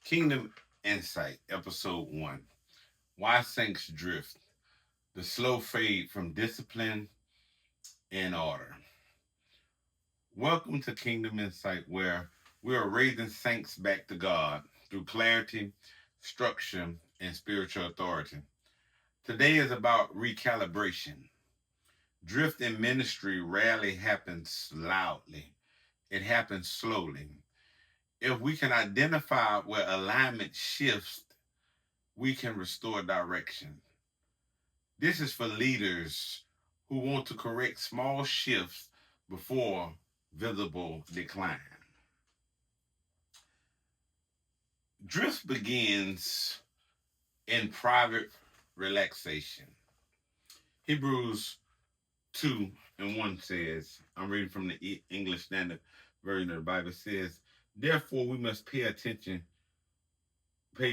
Kingdom Insight, Episode 1. Why Saints Drift. The slow fade from discipline and order. Welcome to Kingdom Insight, where we are raising saints back to God through clarity, structure, and spiritual authority. Today is about recalibration. Drift in ministry rarely happens loudly, it happens slowly. If we can identify where alignment shifts, we can restore direction. This is for leaders who want to correct small shifts before visible decline. Drift begins in private relaxation. Hebrews 2 and 1 says, I'm reading from the English Standard Version of the Bible, says, therefore we must pay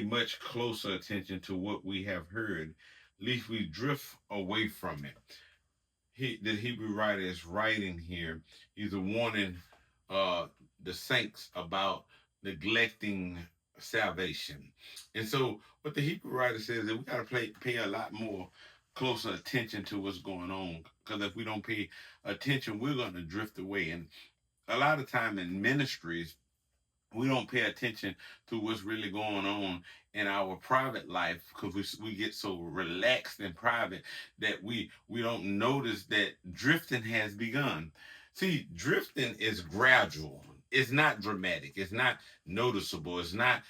much closer attention to what we have heard, lest we drift away from it. The Hebrew writer is writing here. He's warning uh, the saints about neglecting salvation. And so what the Hebrew writer says is that we got to pay a lot more closer attention to what's going on. Because if we don't pay attention, we're going to drift away. And a lot of time in ministries, we don't pay attention to what's really going on in our private life because we get so relaxed in private that we don't notice that drifting has begun. See, drifting is gradual. It's not dramatic. It's not noticeable. It's not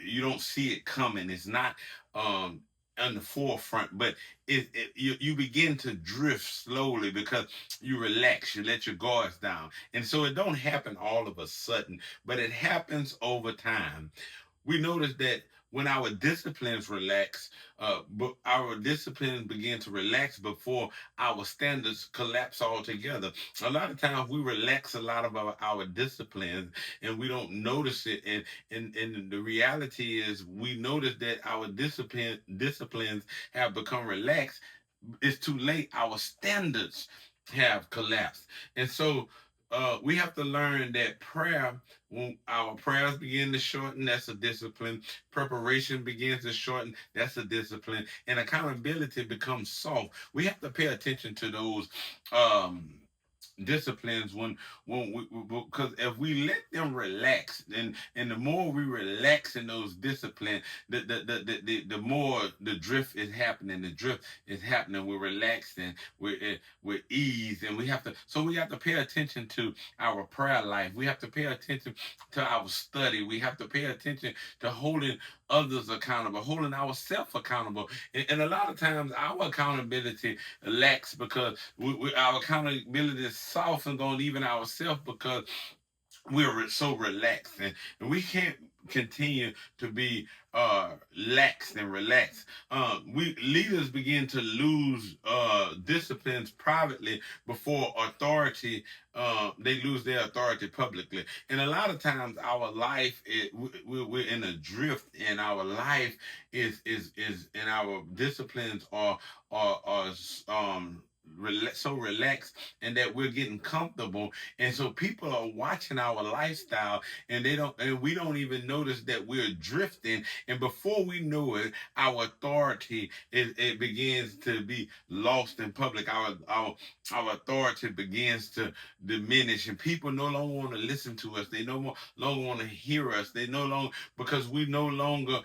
you don't see it coming. It's not um on the forefront, but you begin to drift slowly because you relax, you let your guards down, and so it don't happen all of a sudden, but it happens over time. We notice that when our disciplines relax, but our disciplines begin to relax before our standards collapse altogether. A lot of times we relax a lot of our disciplines and we don't notice it. And the reality is we notice that our disciplines have become relaxed. It's too late. Our standards have collapsed. And so we have to learn that prayer, when our prayers begin to shorten, that's a discipline. Preparation begins to shorten, that's a discipline. And accountability becomes soft. We have to pay attention to those disciplines when we, because if we let them relax, and the more we relax in those disciplines, the more the drift is happening. The drift is happening. We're relaxing. We're ease, and we have to pay attention to our prayer life. We have to pay attention to our study. We have to pay attention to holding others accountable, holding ourselves accountable. And a lot of times our accountability lacks because our accountability is softened on even ourselves because we're so relaxed, and we can't continue to be lax and relaxed. We leaders begin to lose disciplines privately before authority. They lose their authority publicly, and a lot of times our life we're in a drift, and our life is and our disciplines are so relaxed, and that we're getting comfortable, and so people are watching our lifestyle, and we don't even notice that we're drifting, and before we know it, our authority it begins to be lost in public. Our authority begins to diminish, and people no longer want to listen to us. They no longer want to hear us. They no longer, because we no longer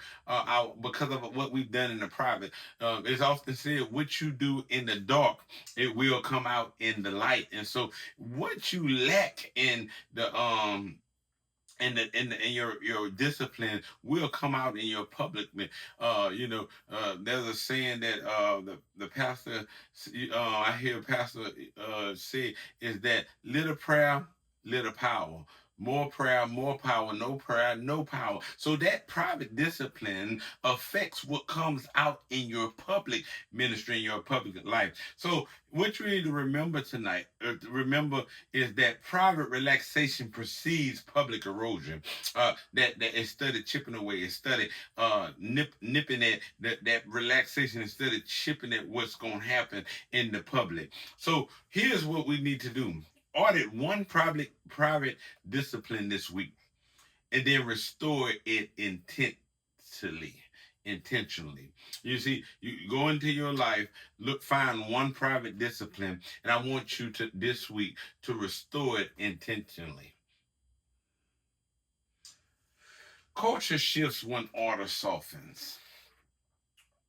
because of what we've done in the private. It's often said, what you do in the dark, it will come out in the light. And so what you lack in the in your discipline will come out in your public. There's a saying that the pastor, I hear pastor say, is that little prayer, little power. More prayer, more power. No prayer, no power. So that private discipline affects what comes out in your public ministry, in your public life. So what you need to remember tonight, is that private relaxation precedes public erosion. That instead of chipping away, instead of nipping at that relaxation, instead of chipping at what's going to happen in the public. So here's what we need to do: audit one private discipline this week. and then restore it intentionally. You see, you go into your life, find one private discipline, and I want you to this week to restore it intentionally. Culture shifts when order softens.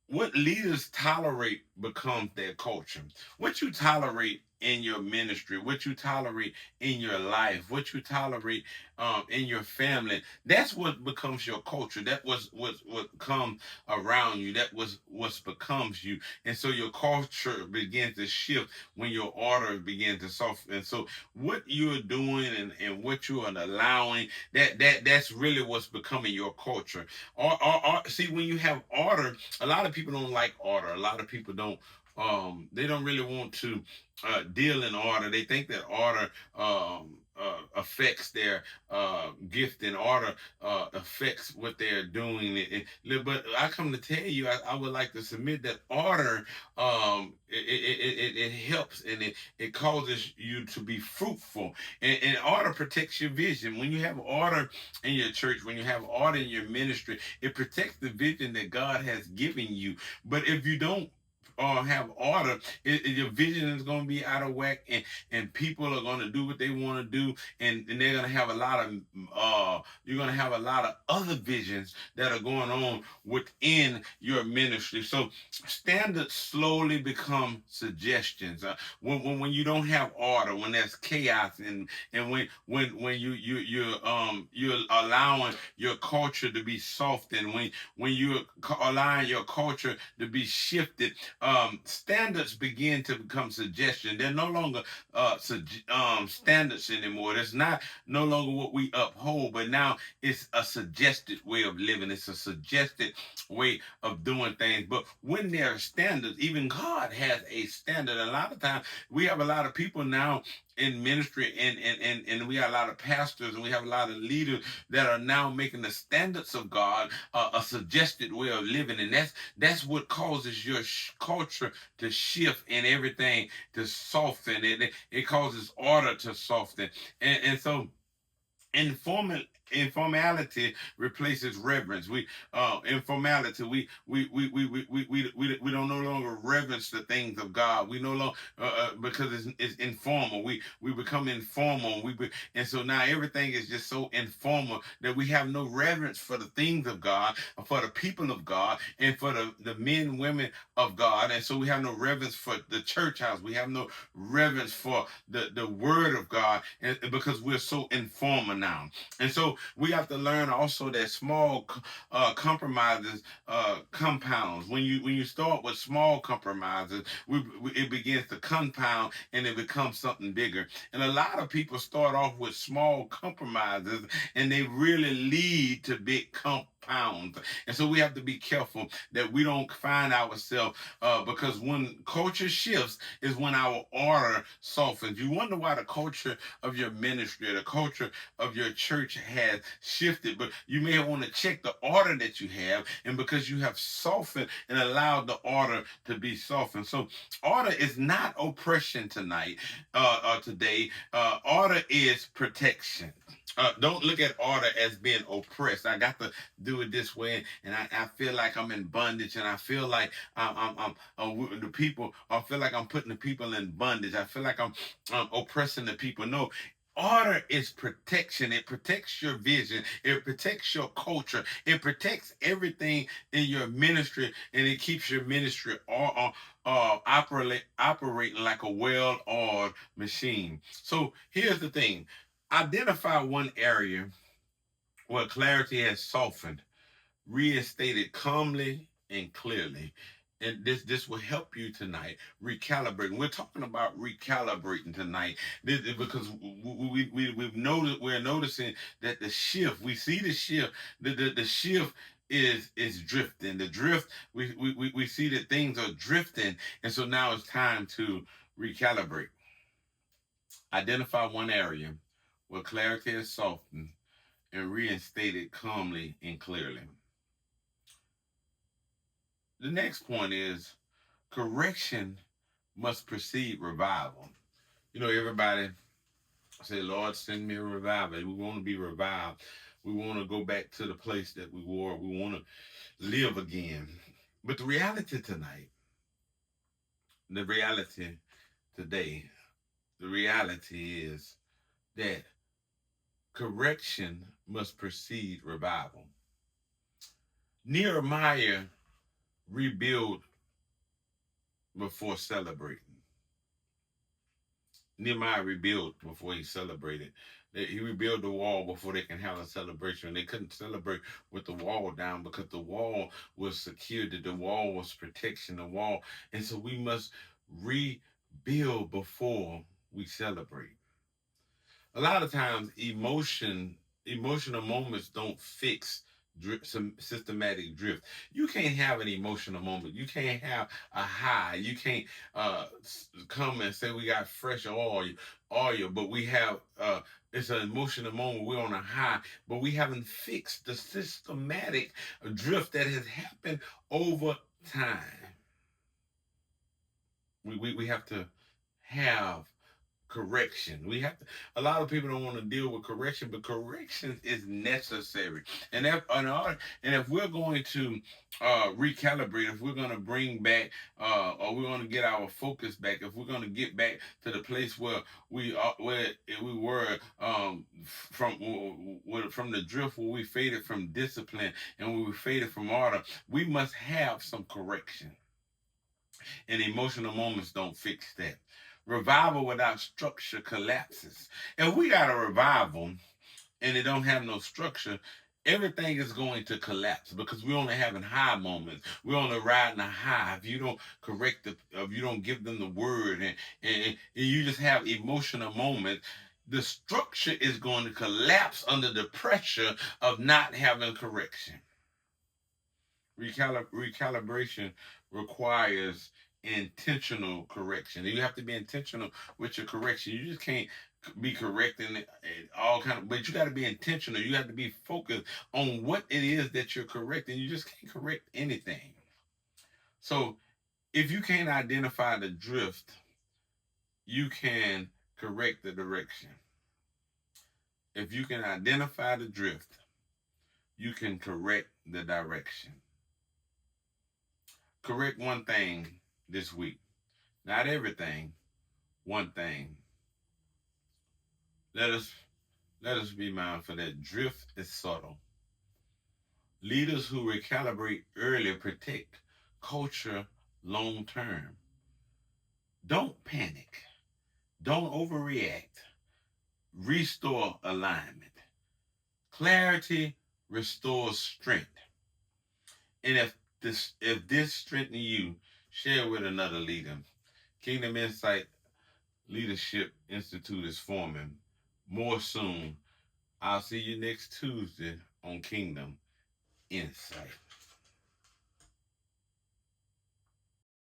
What leaders tolerate becomes their culture. What you tolerate in your ministry, what you tolerate in your life, what you tolerate in your family, that's what becomes your culture. That was what comes around you. That was what becomes you. And so your culture begins to shift when your order begins to soften. And so what you're doing and what you are allowing, that's really what's becoming your culture. See, when you have order, a lot of people don't like order. A lot of people don't. They don't really want to deal in order. They think that order affects their gift, and order affects what they're doing. But I come to tell you, I would like to submit that order it helps, and it causes you to be fruitful. And order protects your vision. When you have order in your church, when you have order in your ministry, it protects the vision that God has given you. But if you don't have order, your vision is going to be out of whack, and people are going to do what they want to do, and they're going to have a lot of you're going to have a lot of other visions that are going on within your ministry. So standards slowly become suggestions. When you don't have order, when there's chaos, and when you're allowing your culture to be softened, when you're allowing your culture to be shifted, standards begin to become suggestion. They're no longer standards anymore. It's not no longer what we uphold, but now it's a suggested way of living. It's a suggested way of doing things. But when there are standards, even God has a standard. A lot of times we have a lot of people now in ministry, and we have a lot of pastors, and we have a lot of leaders that are now making the standards of God a suggested way of living, and that's what causes your culture to shift and everything to soften. It causes order to soften, and so informality replaces reverence. Informality. We don't no longer reverence the things of God. We no longer because it's informal. We become informal. And so now everything is just so informal that we have no reverence for the things of God, for the people of God, and for the men and women of God. And so we have no reverence for the church house. We have no reverence for the word of God, and because we're so informal now. And so we have to learn also that small compromises compounds. When you start with small compromises, it begins to compound, and it becomes something bigger. And a lot of people start off with small compromises, and they really lead to big compounds. And so we have to be careful that we don't find ourselves because when culture shifts is when our order softens. You wonder why the culture of your ministry, the culture of your church has shifted, but you may want to check the order that you have, and because you have softened and allowed the order to be softened. So order is not oppression tonight, today. Order is protection. Don't look at order as being oppressed. I got to do it this way, and I feel like I'm in bondage, and I feel like the people. I feel like I'm putting the people in bondage. I feel like I'm oppressing the people. No, order is protection. It protects your vision. It protects your culture. It protects everything in your ministry, and it keeps your ministry all operating like a well-oiled machine. So here's the thing: identify one area where clarity has softened, reinstated calmly and clearly. And this will help you tonight recalibrating. We're talking about recalibrating tonight, because we've noticed, we're noticing that the shift. We see the shift. The shift is drifting. The drift. We see that things are drifting, and so now it's time to recalibrate. Identify one area where clarity is softened and reinstated calmly and clearly. The next point is correction must precede revival. You know, everybody say, Lord, send me a revival. We want to be revived. We want to go back to the place that we were. We want to live again. But the reality tonight, the reality today, the reality is that correction must precede revival. Nehemiah rebuilt before celebrating. Nehemiah rebuilt before he celebrated. He rebuilt the wall before they can have a celebration. They couldn't celebrate with the wall down because the wall was security, the wall was protection, the wall. And so we must rebuild before we celebrate. A lot of times emotional moments don't fix some systematic drift. You can't have an emotional moment. You can't have a high. You can't come and say we got fresh oil, but we have it's an emotional moment. We're on a high, but we haven't fixed the systematic drift that has happened over time. We have to have correction. We have to, a lot of people don't want to deal with correction, but correction is necessary. And if we're going to recalibrate, if we're going to bring back or we're going to get our focus back, if we're going to get back to the place where where we were from the drift, where we faded from discipline and we faded from order, we must have some correction. And emotional moments don't fix that. Revival without structure collapses. If we got a revival and it don't have no structure, everything is going to collapse because we're only having high moments. We're only riding a high. If you don't correct if you don't give them the word and you just have emotional moments, the structure is going to collapse under the pressure of not having correction. Recalibration requires intentional correction. You have to be intentional with your correction. You just can't be correcting all kind of, but you got to be intentional. You have to be focused on what it is that you're correcting. You just can't correct anything. So if you can't identify the drift, you can correct the direction. If you can identify the drift, you can correct the direction. Correct one thing this week. Not everything, one thing. Let us be mindful that drift is subtle. Leaders who recalibrate early protect culture long term. Don't panic. Don't overreact. Restore alignment. Clarity restores strength. And if this strengthens you, share with another leader. Kingdom Insight Leadership Institute is forming. More soon. I'll see you next Tuesday on Kingdom Insight.